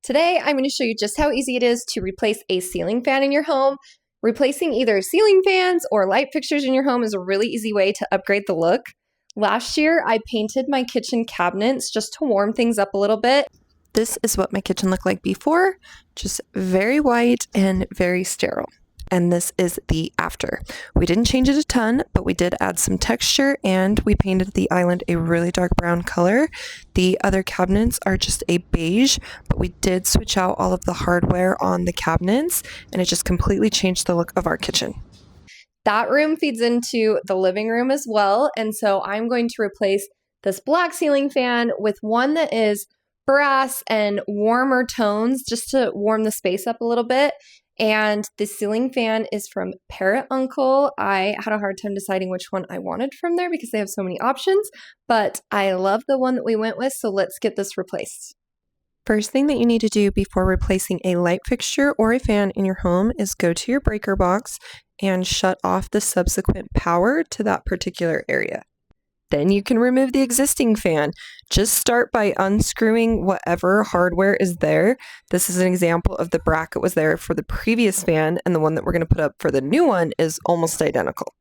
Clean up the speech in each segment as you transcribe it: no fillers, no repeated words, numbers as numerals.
Today, I'm going to show you just how easy it is to replace a ceiling fan in your home. Replacing either ceiling fans or light fixtures in your home is a really easy way to upgrade the look. Last year, I painted my kitchen cabinets just to warm things up a little bit. This is what my kitchen looked like before, just very white and very sterile. And this is the after. We didn't change it a ton, but we did add some texture and we painted the island a really dark brown color. The other cabinets are just a beige, but we did switch out all of the hardware on the cabinets and it just completely changed the look of our kitchen. That room feeds into the living room as well, and so I'm going to replace this black ceiling fan with one that is brass and warmer tones just to warm the space up a little bit. And the ceiling fan is from Parrot. I had a hard time deciding which one I wanted from there because they have so many options, but I love the one that we went with, so let's get this replaced. First thing that you need to do before replacing a light fixture or a fan in your home is go to your breaker box and shut off the subsequent power to that particular area. Then you can remove the existing fan. Just start by unscrewing whatever hardware is there. This is an example of the bracket was there for the previous fan, and the one that we're going to put up for the new one is almost identical.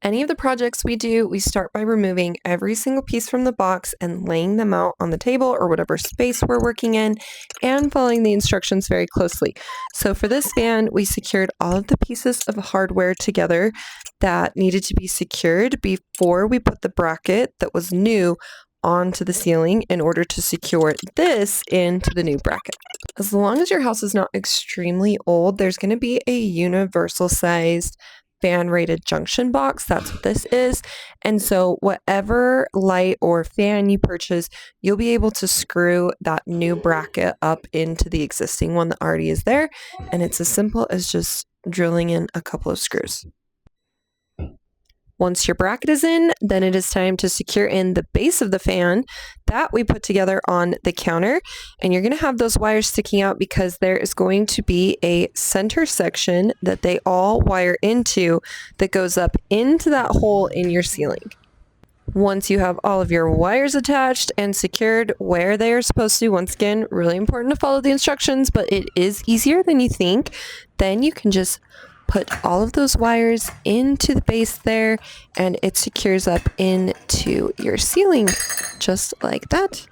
Any of the projects we do, we start by removing every single piece from the box and laying them out on the table or whatever space we're working in and following the instructions very closely. So for this fan, we secured all of the pieces of hardware together that needed to be secured before we put the bracket that was new onto the ceiling in order to secure this into the new bracket. As long as your house is not extremely old, there's going to be a universal sized fan rated junction box. That's what this is. And so whatever light or fan you purchase, you'll be able to screw that new bracket up into the existing one that already is there. And it's as simple as just drilling in a couple of screws. Once your bracket is in, then it is time to secure in the base of the fan that we put together on the counter. And you're going to have those wires sticking out because there is going to be a center section that they all wire into that goes up into that hole in your ceiling. Once you have all of your wires attached and secured where they are supposed to, once again, really important to follow the instructions, but it is easier than you think, then you can just put all of those wires into the base there and it secures up into your ceiling just like that.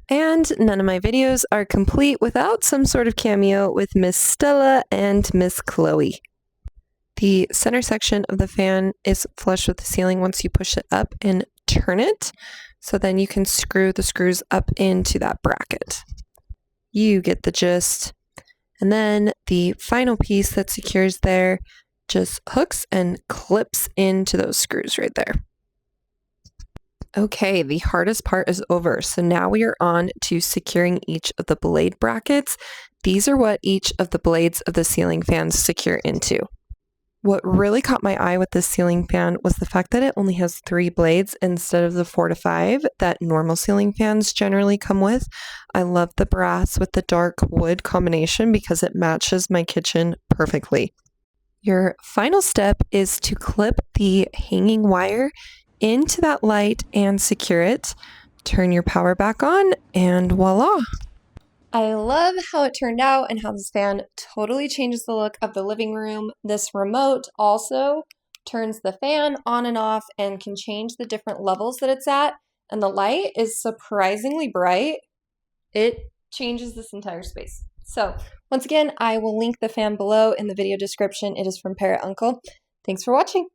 And none of my videos are complete without some sort of cameo with Miss Stella and Miss Chloe. The center section of the fan is flush with the ceiling once you push it up and turn it. So then you can screw the screws up into that bracket. You get the gist. And then the final piece that secures there just hooks and clips into those screws right there. Okay, the hardest part is over. So now we are on to securing each of the blade brackets. These are what each of the blades of the ceiling fans secure into. What really caught my eye with this ceiling fan was the fact that it only has 3 blades instead of the 4 to 5 that normal ceiling fans generally come with. I love the brass with the dark wood combination because it matches my kitchen perfectly. Your final step is to clip the hanging wire into that light and secure it. Turn your power back on and voila! I love how it turned out and how this fan totally changes the look of the living room. This remote also turns the fan on and off and can change the different levels that it's at. And the light is surprisingly bright. It changes this entire space. So once again, I will link the fan below in the video description. It is from Parrot. Thanks for watching.